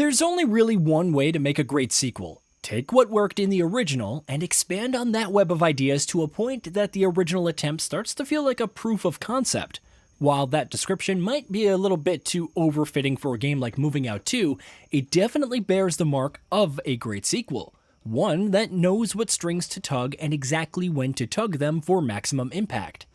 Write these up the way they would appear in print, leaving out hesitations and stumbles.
There's only really one way to make a great sequel. Take what worked in the original and expand on that web of ideas to a point that the original attempt starts to feel like a proof of concept. While that description might be a little bit too overfitting for a game like Moving Out 2, it definitely bears the mark of a great sequel. One that knows what strings to tug and exactly when to tug them for maximum impact.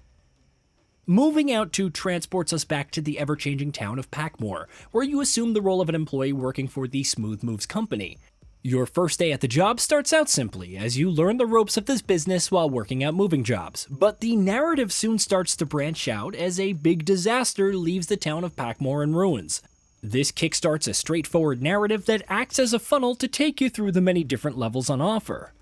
Moving Out 2 transports us back to the ever-changing town of Packmore, where you assume the role of an employee working for the Smooth Moves company. Your first day at the job starts out simply, as you learn the ropes of this business while working at moving jobs, but the narrative soon starts to branch out as a big disaster leaves the town of Packmore in ruins. This kickstarts a straightforward narrative that acts as a funnel to take you through the many different levels on offer.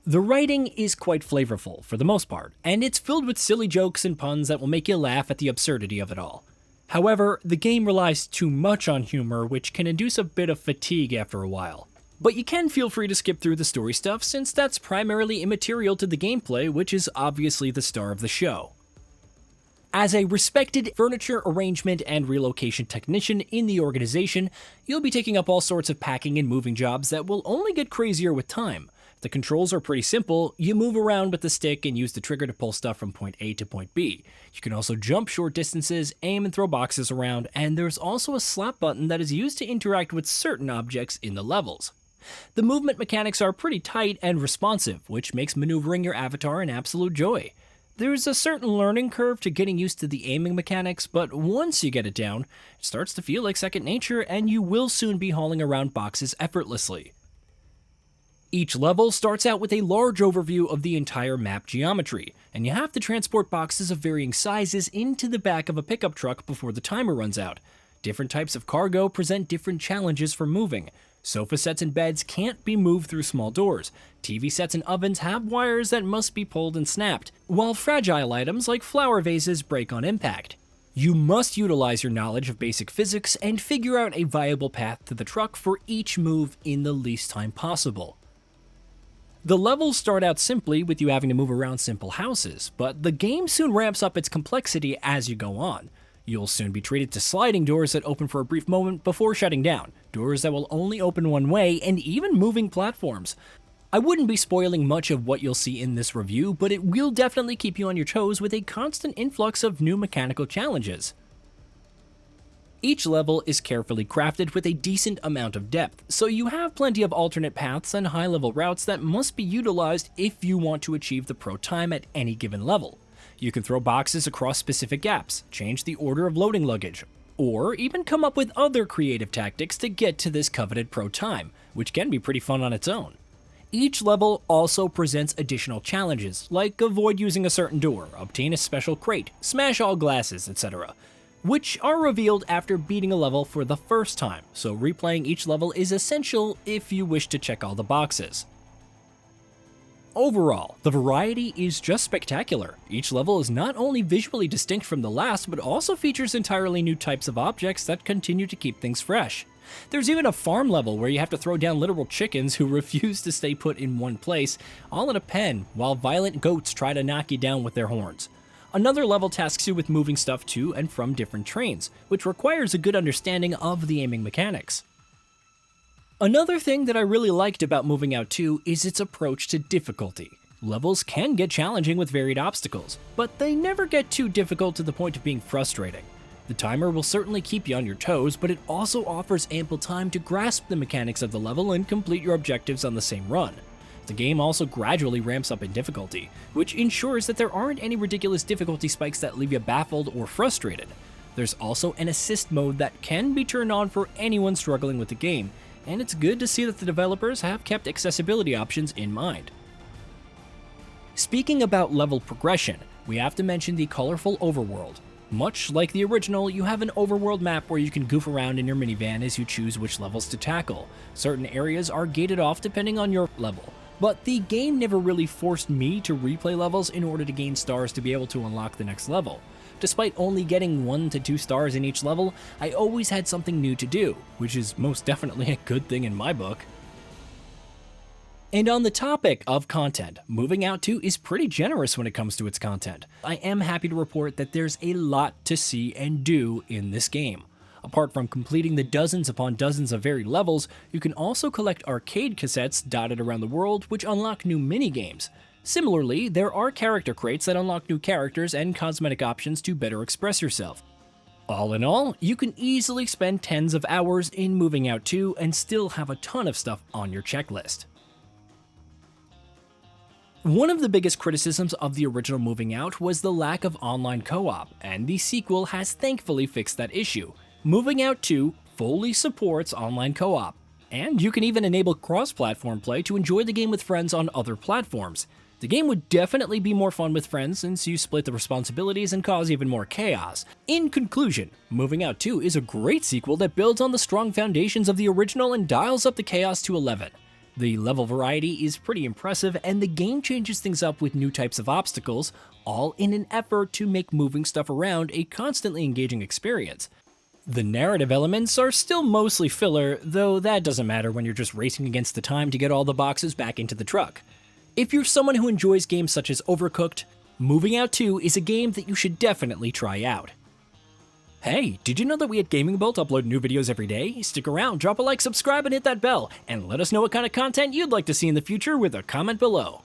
The writing is quite flavorful, for the most part, and it's filled with silly jokes and puns that will make you laugh at the absurdity of it all. However, the game relies too much on humor, which can induce a bit of fatigue after a while. But you can feel free to skip through the story stuff since that's primarily immaterial to the gameplay, which is obviously the star of the show. As a respected furniture arrangement and relocation technician in the organization, you'll be taking up all sorts of packing and moving jobs that will only get crazier with time. The controls are pretty simple. You move around with the stick and use the trigger to pull stuff from point A to point B. You can also jump short distances, aim and throw boxes around, and there's also a slap button that is used to interact with certain objects in the levels. The movement mechanics are pretty tight and responsive, which makes maneuvering your avatar an absolute joy. There's a certain learning curve to getting used to the aiming mechanics, but once you get it down, it starts to feel like second nature and you will soon be hauling around boxes effortlessly. Each level starts out with a large overview of the entire map geometry, and you have to transport boxes of varying sizes into the back of a pickup truck before the timer runs out. Different types of cargo present different challenges for moving. Sofa sets and beds can't be moved through small doors. TV sets and ovens have wires that must be pulled and snapped, while fragile items like flower vases break on impact. You must utilize your knowledge of basic physics and figure out a viable path to the truck for each move in the least time possible. The levels start out simply with you having to move around simple houses, but the game soon ramps up its complexity as you go on. You'll soon be treated to sliding doors that open for a brief moment before shutting down, doors that will only open one way, and even moving platforms. I wouldn't be spoiling much of what you'll see in this review, but it will definitely keep you on your toes with a constant influx of new mechanical challenges. Each level is carefully crafted with a decent amount of depth, so you have plenty of alternate paths and high-level routes that must be utilized if you want to achieve the pro time at any given level. You can throw boxes across specific gaps, change the order of loading luggage, or even come up with other creative tactics to get to this coveted pro time, which can be pretty fun on its own. Each level also presents additional challenges, like avoid using a certain door, obtain a special crate, smash all glasses, etc., which are revealed after beating a level for the first time, so replaying each level is essential if you wish to check all the boxes. Overall, the variety is just spectacular. Each level is not only visually distinct from the last, but also features entirely new types of objects that continue to keep things fresh. There's even a farm level where you have to throw down literal chickens who refuse to stay put in one place, all in a pen, while violent goats try to knock you down with their horns. Another level tasks you with moving stuff to and from different trains, which requires a good understanding of the aiming mechanics. Another thing that I really liked about Moving Out 2 is its approach to difficulty. Levels can get challenging with varied obstacles, but they never get too difficult to the point of being frustrating. The timer will certainly keep you on your toes, but it also offers ample time to grasp the mechanics of the level and complete your objectives on the same run. The game also gradually ramps up in difficulty, which ensures that there aren't any ridiculous difficulty spikes that leave you baffled or frustrated. There's also an assist mode that can be turned on for anyone struggling with the game, and it's good to see that the developers have kept accessibility options in mind. Speaking about level progression, we have to mention the colorful Overworld. Much like the original, you have an overworld map where you can goof around in your minivan as you choose which levels to tackle. Certain areas are gated off depending on your level, but the game never really forced me to replay levels in order to gain stars to be able to unlock the next level. Despite only getting 1 to 2 stars in each level, I always had something new to do, which is most definitely a good thing in my book. And on the topic of content, Moving Out 2 is pretty generous when it comes to its content. I am happy to report that there's a lot to see and do in this game. Apart from completing the dozens upon dozens of varied levels, you can also collect arcade cassettes dotted around the world which unlock new minigames. Similarly, there are character crates that unlock new characters and cosmetic options to better express yourself. All in all, you can easily spend tens of hours in Moving Out 2 and still have a ton of stuff on your checklist. One of the biggest criticisms of the original Moving Out was the lack of online co-op, and the sequel has thankfully fixed that issue. Moving Out 2 fully supports online co-op, and you can even enable cross-platform play to enjoy the game with friends on other platforms. The game would definitely be more fun with friends since you split the responsibilities and cause even more chaos. In conclusion, Moving Out 2 is a great sequel that builds on the strong foundations of the original and dials up the chaos to 11. The level variety is pretty impressive, and the game changes things up with new types of obstacles, all in an effort to make moving stuff around a constantly engaging experience. The narrative elements are still mostly filler, though that doesn't matter when you're just racing against the time to get all the boxes back into the truck. If you're someone who enjoys games such as Overcooked, Moving Out 2 is a game that you should definitely try out. Hey, did you know that we at GamingBolt upload new videos every day? Stick around, drop a like, subscribe, and hit that bell, and let us know what kind of content you'd like to see in the future with a comment below.